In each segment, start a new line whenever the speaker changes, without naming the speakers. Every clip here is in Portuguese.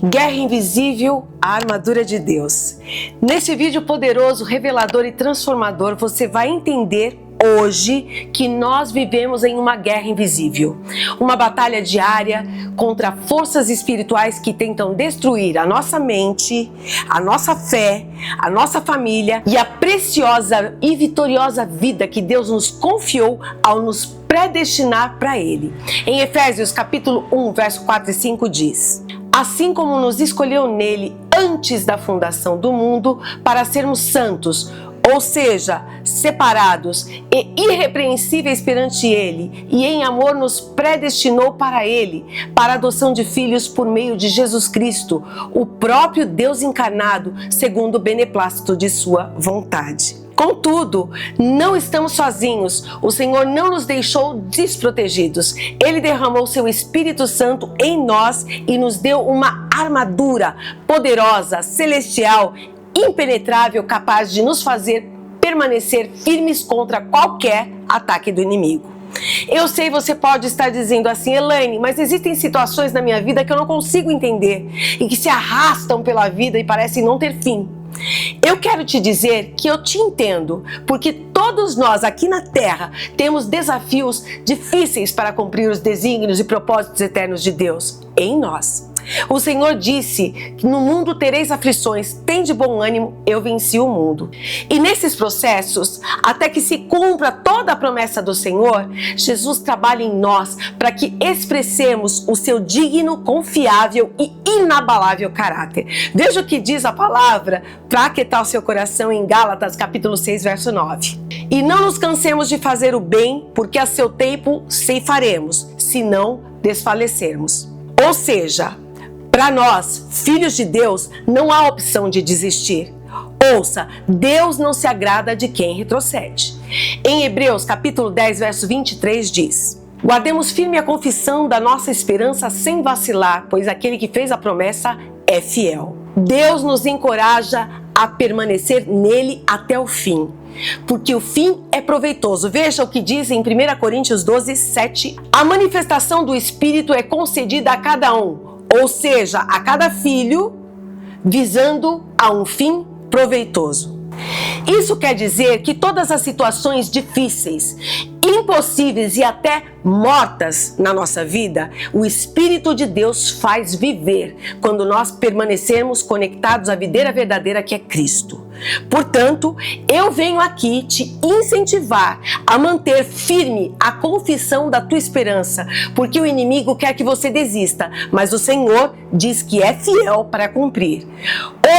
Guerra Invisível, a armadura de Deus. Nesse vídeo poderoso, revelador e transformador, você vai entender hoje que nós vivemos em uma guerra invisível. Uma batalha diária contra forças espirituais que tentam destruir a nossa mente, a nossa fé, a nossa família e a preciosa e vitoriosa vida que Deus nos confiou ao nos predestinar para Ele. Em Efésios capítulo 1, verso 4 e 5 diz: assim como nos escolheu nele antes da fundação do mundo para sermos santos, ou seja, separados e irrepreensíveis perante Ele, e em amor nos predestinou para Ele, para a adoção de filhos por meio de Jesus Cristo, o próprio Deus encarnado, segundo o beneplácito de sua vontade. Contudo, não estamos sozinhos. O Senhor não nos deixou desprotegidos. Ele derramou seu Espírito Santo em nós e nos deu uma armadura poderosa, celestial, impenetrável, capaz de nos fazer permanecer firmes contra qualquer ataque do inimigo. Eu sei, você pode estar dizendo assim: Elaine, mas existem situações na minha vida que eu não consigo entender e que se arrastam pela vida e parecem não ter fim. Eu quero te dizer que eu te entendo, porque todos nós aqui na Terra temos desafios difíceis para cumprir os desígnios e propósitos eternos de Deus em nós. O Senhor disse que no mundo tereis aflições, tende bom ânimo, eu venci o mundo. E nesses processos, até que se cumpra toda a promessa do Senhor, Jesus trabalha em nós para que expressemos o seu digno, confiável e inabalável caráter. Veja o que diz a palavra para aquietar o seu coração em Gálatas capítulo 6, verso 9. E não nos cansemos de fazer o bem, porque a seu tempo ceifaremos, se não desfalecermos. Ou seja, para nós, filhos de Deus, não há opção de desistir. Ouça, Deus não se agrada de quem retrocede. Em Hebreus capítulo 10, verso 23 diz: guardemos firme a confissão da nossa esperança sem vacilar, pois aquele que fez a promessa é fiel. Deus nos encoraja a permanecer nele até o fim, porque o fim é proveitoso. Veja o que diz em 1 Coríntios 12, 7. A manifestação do Espírito é concedida a cada um, ou seja, a cada filho, visando a um fim proveitoso. Isso quer dizer que todas as situações difíceis, impossíveis e até mortas na nossa vida, o Espírito de Deus faz viver quando nós permanecermos conectados à videira verdadeira que é Cristo. Portanto, eu venho aqui te incentivar a manter firme a confissão da tua esperança, porque o inimigo quer que você desista, mas o Senhor diz que é fiel para cumprir.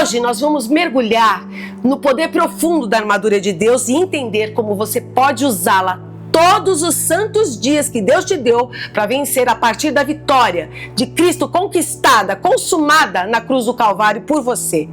Hoje nós vamos mergulhar no poder profundo da armadura de Deus e entender como você pode usá-la todos os santos dias que Deus te deu para vencer a partir da vitória de Cristo conquistada, consumada na cruz do Calvário por você.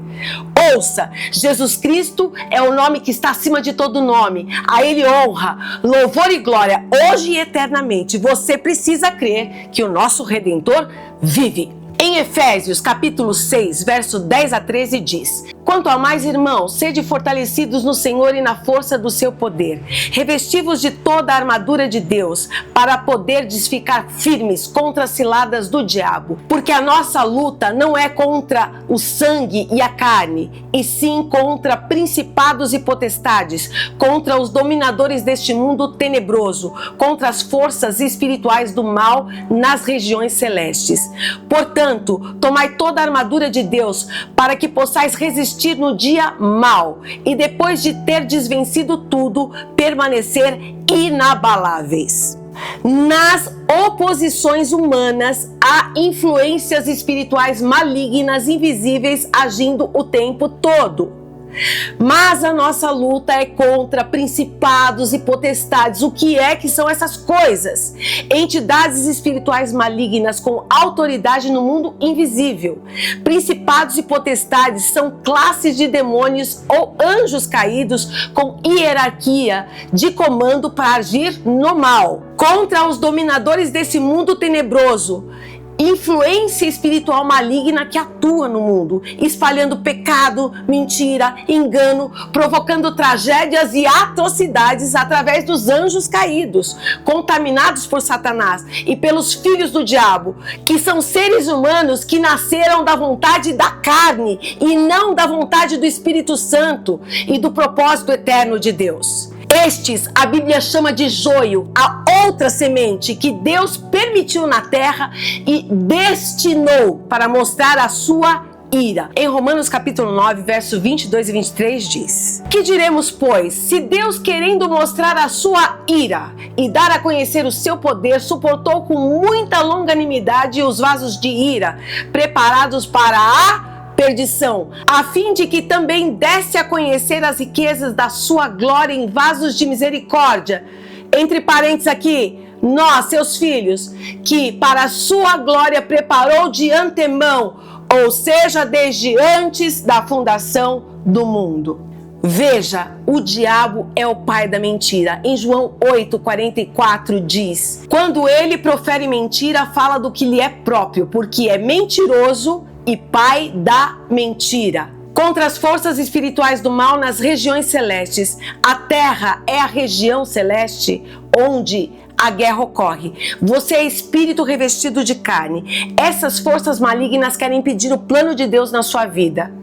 Ouça, Jesus Cristo é o nome que está acima de todo nome. A Ele honra, louvor e glória, hoje e eternamente. Você precisa crer que o nosso Redentor vive. Em Efésios capítulo 6, verso 10 a 13 diz: quanto a mais, irmãos, sede fortalecidos no Senhor e na força do seu poder. Revesti-vos de toda a armadura de Deus, para poderdes ficar firmes contra as ciladas do diabo. Porque a nossa luta não é contra o sangue e a carne, e sim contra principados e potestades, contra os dominadores deste mundo tenebroso, contra as forças espirituais do mal nas regiões celestes. Portanto, tomai toda a armadura de Deus, para que possais resistir no dia mau, e depois de ter desvencido tudo, permanecer inabaláveis. Nas oposições humanas, há influências espirituais malignas, invisíveis, agindo o tempo todo. Mas a nossa luta é contra principados e potestades. O que é que são essas coisas? Entidades espirituais malignas com autoridade no mundo invisível. Principados e potestades são classes de demônios ou anjos caídos com hierarquia de comando para agir no mal. Contra os dominadores desse mundo tenebroso influência espiritual maligna que atua no mundo, espalhando pecado, mentira, engano, provocando tragédias e atrocidades através dos anjos caídos, contaminados por Satanás e pelos filhos do diabo, que são seres humanos que nasceram da vontade da carne e não da vontade do Espírito Santo e do propósito eterno de Deus. Estes, a Bíblia chama de joio, a outra semente que Deus permitiu na terra e destinou para mostrar a sua ira. Em Romanos capítulo 9, verso 22 e 23 diz: Que diremos, pois, se Deus, querendo mostrar a sua ira e dar a conhecer o seu poder, suportou com muita longanimidade os vasos de ira, preparados para a perdição, a fim de que também desse a conhecer as riquezas da sua glória em vasos de misericórdia. Entre parênteses aqui, nós, seus filhos, que para a sua glória preparou de antemão, ou seja, desde antes da fundação do mundo. Veja, o diabo é o pai da mentira. Em João 8,44 diz: Quando ele profere mentira, fala do que lhe é próprio, porque é mentiroso e pai da mentira. Contra as forças espirituais do mal nas regiões celestes. A terra é a região celeste onde a guerra ocorre. Você é espírito revestido de carne. Essas forças malignas querem impedir o plano de Deus na sua vida.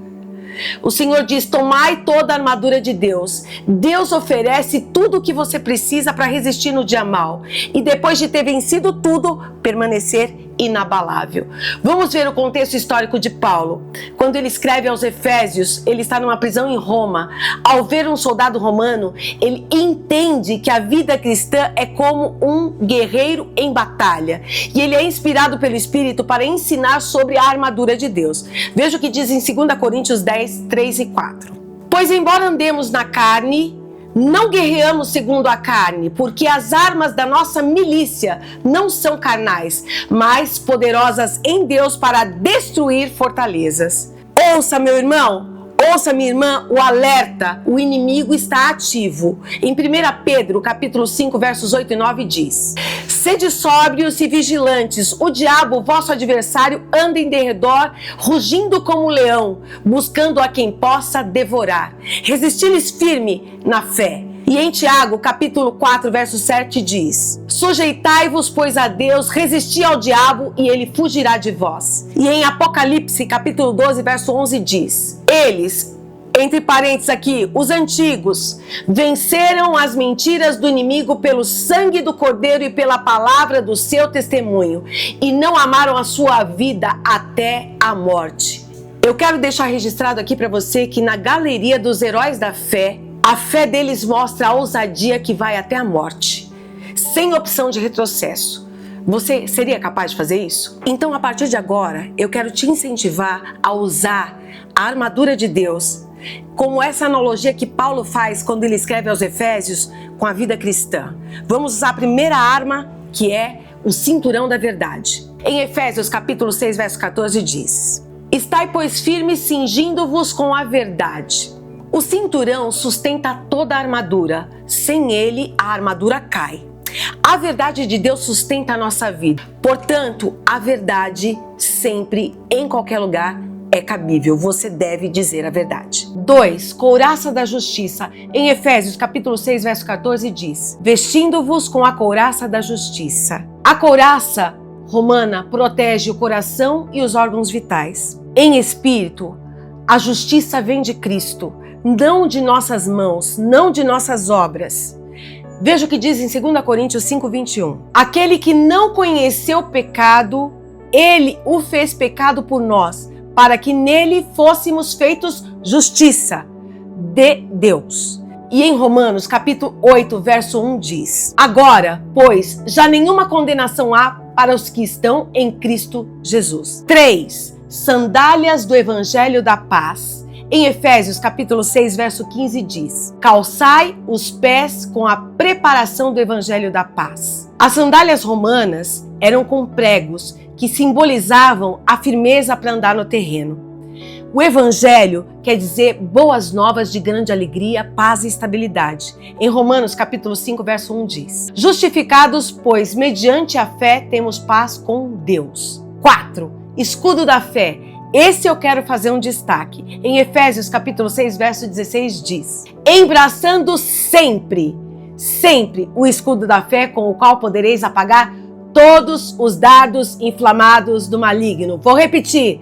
O Senhor diz: tomai toda a armadura de Deus. Deus oferece tudo o que você precisa para resistir no dia mal. E depois de ter vencido tudo, permanecer inabalável. Vamos ver o contexto histórico de Paulo. Quando ele escreve aos Efésios, ele está numa prisão em Roma. Ao ver um soldado romano, ele entende que a vida cristã é como um guerreiro em batalha. E ele é inspirado pelo Espírito para ensinar sobre a armadura de Deus. Veja o que diz em 2 Coríntios 10, 3 e 4. Pois embora andemos na carne, não guerreamos segundo a carne, porque as armas da nossa milícia não são carnais, mas poderosas em Deus para destruir fortalezas. Ouça, meu irmão, ouça, minha irmã, o alerta: o inimigo está ativo. Em 1 Pedro, capítulo 5, versos 8 e 9 diz: Sede sóbrios e vigilantes, o diabo, vosso adversário, anda em derredor, rugindo como um leão, buscando a quem possa devorar. Resisti-lhes firme na fé. E em Tiago, capítulo 4, verso 7 diz: Sujeitai-vos, pois, a Deus, resisti ao diabo e ele fugirá de vós. E em Apocalipse, capítulo 12, verso 11 diz: Eles, entre parênteses aqui, os antigos, venceram as mentiras do inimigo pelo sangue do Cordeiro e pela palavra do seu testemunho, e não amaram a sua vida até a morte. Eu quero deixar registrado aqui para você que na galeria dos heróis da fé, a fé deles mostra a ousadia que vai até a morte, sem opção de retrocesso. Você seria capaz de fazer isso? Então, a partir de agora, eu quero te incentivar a usar a armadura de Deus, como essa analogia que Paulo faz quando ele escreve aos Efésios com a vida cristã. Vamos usar a primeira arma, que é o cinturão da verdade. Em Efésios capítulo 6, verso 14 diz: Estai, pois, firmes, cingindo-vos com a verdade. O cinturão sustenta toda a armadura. Sem ele, a armadura cai. A verdade de Deus sustenta a nossa vida. Portanto, a verdade sempre, em qualquer lugar, é cabível. Você deve dizer a verdade. 2. Couraça da justiça. Em Efésios capítulo 6, verso 14 diz: Vestindo-vos com a couraça da justiça. A couraça romana protege o coração e os órgãos vitais. Em espírito, a justiça vem de Cristo, não de nossas mãos, não de nossas obras. Veja o que diz em 2 Coríntios 5, 21. Aquele que não conheceu o pecado, ele o fez pecado por nós, para que nele fôssemos feitos justiça de Deus. E em Romanos capítulo 8, verso 1 diz: Agora, pois, já nenhuma condenação há para os que estão em Cristo Jesus. 3. Sandálias do Evangelho da Paz. Em Efésios capítulo 6, verso 15 diz: Calçai os pés com a preparação do Evangelho da Paz. As sandálias romanas eram com pregos que simbolizavam a firmeza para andar no terreno. O Evangelho quer dizer boas novas de grande alegria, paz e estabilidade. Em Romanos capítulo 5, verso 1 diz: Justificados, pois, mediante a fé temos paz com Deus. 4. Escudo da fé. Esse eu quero fazer um destaque. Em Efésios capítulo 6, verso 16 diz: embraçando sempre o escudo da fé, com o qual podereis apagar todos os dardos inflamados do maligno. Vou repetir: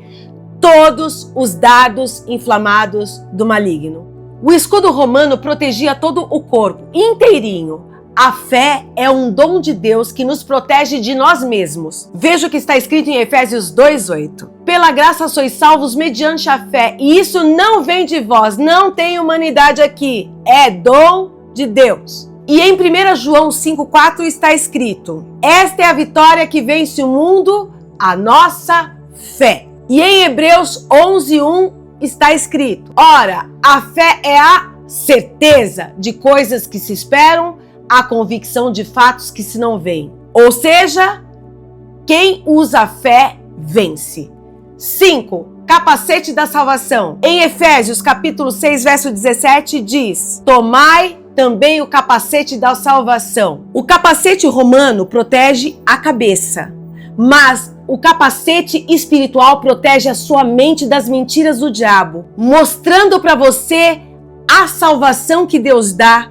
todos os dardos inflamados do maligno. O escudo romano protegia todo o corpo inteirinho. A fé é um dom de Deus que nos protege de nós mesmos. Veja o que está escrito em Efésios 2:8. Pela graça sois salvos mediante a fé, e isso não vem de vós, não tem humanidade aqui, é dom de Deus. E em 1 João 5:4 está escrito: esta é a vitória que vence o mundo, a nossa fé. E em Hebreus 11:1 está escrito: ora, a fé é a certeza de coisas que se esperam, a convicção de fatos que se não veem. Ou seja, quem usa a fé vence. 5. Capacete da salvação. Em Efésios capítulo 6, verso 17 diz: tomai também o capacete da salvação. O capacete romano protege a cabeça, mas o capacete espiritual protege a sua mente das mentiras do diabo, mostrando para você a salvação que Deus dá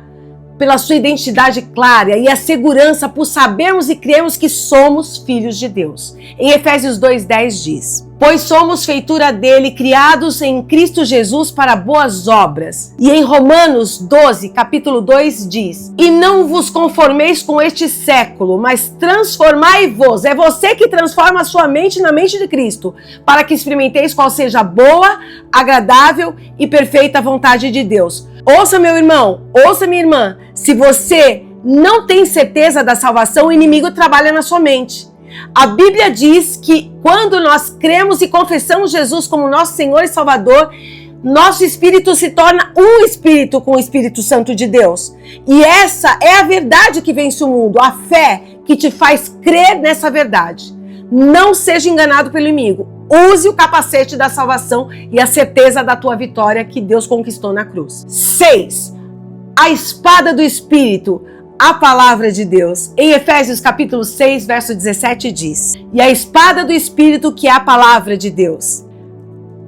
pela sua identidade clara e a segurança por sabermos e crermos que somos filhos de Deus. Em Efésios 2:10 diz: pois somos feitura dele, criados em Cristo Jesus para boas obras. E em Romanos 12, capítulo 2 diz: e não vos conformeis com este século, mas transformai-vos. É você que transforma a sua mente na mente de Cristo, para que experimenteis qual seja a boa, agradável e perfeita vontade de Deus. Ouça, meu irmão, ouça, minha irmã, se você não tem certeza da salvação, o inimigo trabalha na sua mente. A Bíblia diz que quando nós cremos e confessamos Jesus como nosso Senhor e Salvador, nosso espírito se torna um espírito com o Espírito Santo de Deus. E essa é a verdade que vence o mundo, a fé que te faz crer nessa verdade. Não seja enganado pelo inimigo. Use o capacete da salvação e a certeza da tua vitória que Deus conquistou na cruz. 6. A espada do Espírito, a palavra de Deus. Em Efésios capítulo 6, verso 17 diz: e a espada do Espírito, que é a palavra de Deus.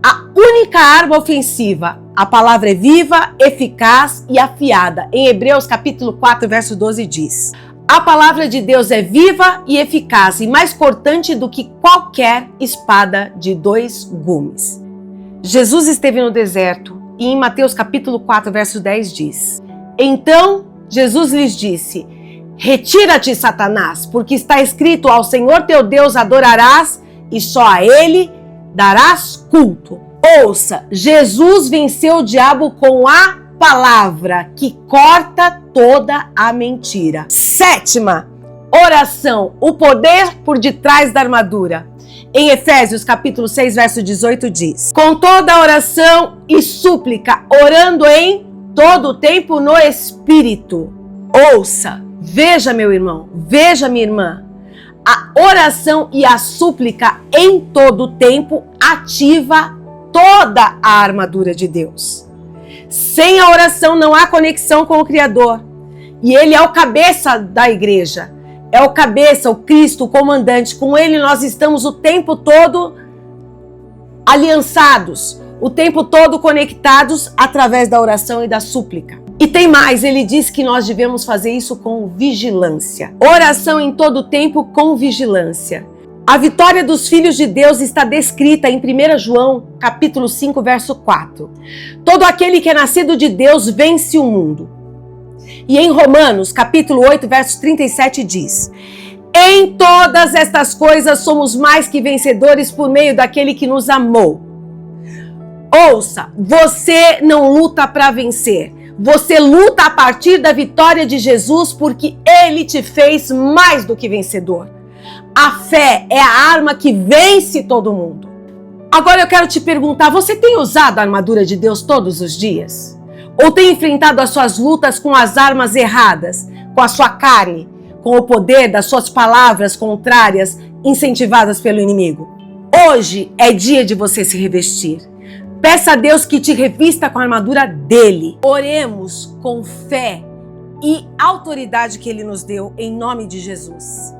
A única arma ofensiva, a palavra é viva, eficaz e afiada. Em Hebreus capítulo 4, verso 12 diz: a palavra de Deus é viva e eficaz e mais cortante do que qualquer espada de 2 gumes. Jesus esteve no deserto e em Mateus capítulo 4, verso 10 diz: então Jesus lhes disse: retira-te, Satanás, porque está escrito: ao Senhor teu Deus adorarás e só a Ele darás culto. Ouça, Jesus venceu o diabo com a palavra que corta toda a mentira. 7ª, oração, o poder por detrás da armadura. Em Efésios capítulo 6, verso 18 diz: com toda oração e súplica, orando em todo o tempo no Espírito. Ouça, veja, meu irmão, veja, minha irmã, a oração e a súplica em todo o tempo ativa toda a armadura de Deus. Sem a oração não há conexão com o Criador. E Ele é o cabeça da igreja. É o cabeça, o Cristo, o comandante. Com Ele nós estamos o tempo todo aliançados, o tempo todo conectados através da oração e da súplica. E tem mais, ele diz que nós devemos fazer isso com vigilância. Oração em todo tempo com vigilância. A vitória dos filhos de Deus está descrita em 1 João, capítulo 5, verso 4. Todo aquele que é nascido de Deus vence o mundo. E em Romanos, capítulo 8, verso 37 diz: em todas estas coisas somos mais que vencedores por meio daquele que nos amou. Ouça, você não luta para vencer. Você luta a partir da vitória de Jesus, porque Ele te fez mais do que vencedor. A fé é a arma que vence todo mundo. Agora eu quero te perguntar, você tem usado a armadura de Deus todos os dias? Ou tem enfrentado as suas lutas com as armas erradas, com a sua carne, com o poder das suas palavras contrárias incentivadas pelo inimigo? Hoje é dia de você se revestir. Peça a Deus que te revista com a armadura dele. Oremos com fé e autoridade que Ele nos deu, em nome de Jesus.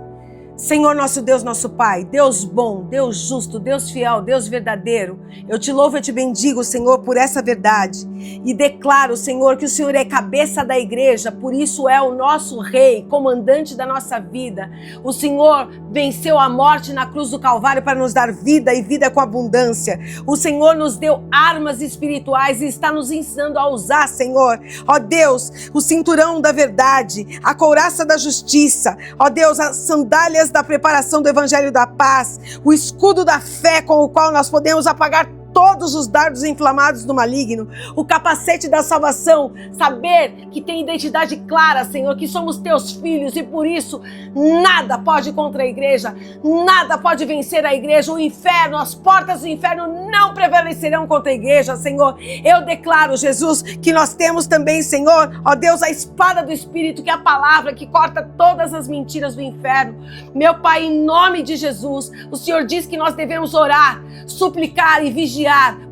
Senhor nosso Deus, nosso Pai, Deus bom, Deus justo, Deus fiel, Deus verdadeiro, eu te louvo e te bendigo, Senhor, por essa verdade e declaro, Senhor, que o Senhor é cabeça da igreja, por isso é o nosso rei, comandante da nossa vida. O Senhor venceu a morte na cruz do Calvário para nos dar vida e vida com abundância. O Senhor nos deu armas espirituais e está nos ensinando a usar, Senhor, ó Deus, o cinturão da verdade, a couraça da justiça, ó Deus, as sandálias da preparação do Evangelho da Paz, o escudo da fé com o qual nós podemos apagar todos os dardos inflamados do maligno, o capacete da salvação, saber que tem identidade clara, Senhor, que somos teus filhos e por isso nada pode contra a igreja, nada pode vencer a igreja, o inferno, as portas do inferno não prevalecerão contra a igreja, Senhor. Eu declaro, Jesus, que nós temos também, Senhor, ó Deus, a espada do Espírito, que é a palavra que corta todas as mentiras do inferno. Meu Pai, em nome de Jesus, o Senhor diz que nós devemos orar, suplicar e vigiar,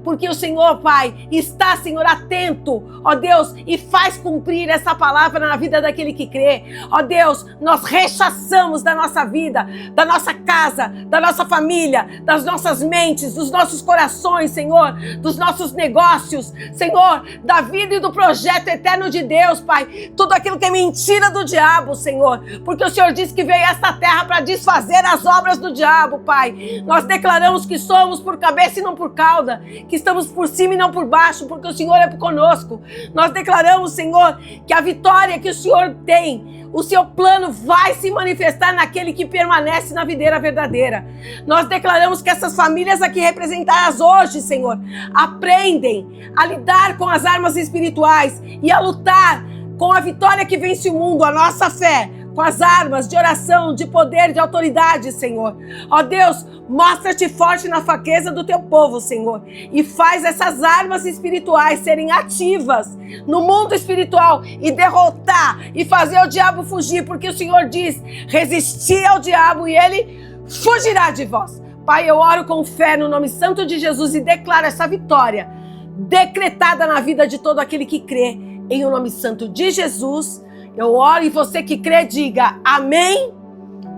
porque o Senhor, Pai, está, Senhor, atento, ó Deus, e faz cumprir essa palavra na vida daquele que crê. Ó Deus, nós rechaçamos da nossa vida, da nossa casa, da nossa família, das nossas mentes, dos nossos corações, Senhor, dos nossos negócios, Senhor, da vida e do projeto eterno de Deus, Pai, tudo aquilo que é mentira do diabo, Senhor, porque o Senhor disse que veio a esta terra para desfazer as obras do diabo, Pai. Nós declaramos que somos por cabeça e não por cauda, que estamos por cima e não por baixo, porque o Senhor é conosco. Nós declaramos, Senhor, que a vitória que o Senhor tem, o seu plano vai se manifestar naquele que permanece na videira verdadeira. Nós declaramos que essas famílias aqui representadas hoje, Senhor, aprendem a lidar com as armas espirituais e a lutar com a vitória que vence o mundo, a nossa fé, com as armas de oração, de poder, de autoridade, Senhor. Ó Deus, mostra-te forte na fraqueza do teu povo, Senhor, e faz essas armas espirituais serem ativas no mundo espiritual e derrotar e fazer o diabo fugir, porque o Senhor diz, resistir ao diabo e ele fugirá de vós. Pai, eu oro com fé no nome santo de Jesus e declaro essa vitória decretada na vida de todo aquele que crê, em o nome santo de Jesus. Eu oro e você que crê, diga amém,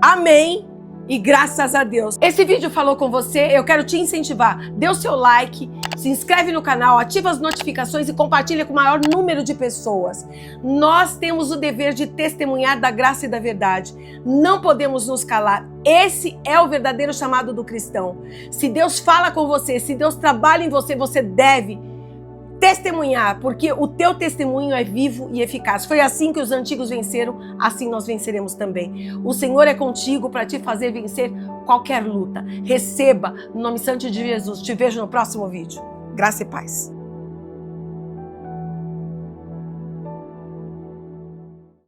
amém e graças a Deus. Esse vídeo falou com você, eu quero te incentivar. Dê o seu like, se inscreve no canal, ativa as notificações e compartilha com o maior número de pessoas. Nós temos o dever de testemunhar da graça e da verdade. Não podemos nos calar. Esse é o verdadeiro chamado do cristão. Se Deus fala com você, se Deus trabalha em você, você deve testemunhar, porque o teu testemunho é vivo e eficaz. Foi assim que os antigos venceram, assim nós venceremos também. O Senhor é contigo para te fazer vencer qualquer luta. Receba, no nome santo de Jesus. Te vejo no próximo vídeo. Graça e paz.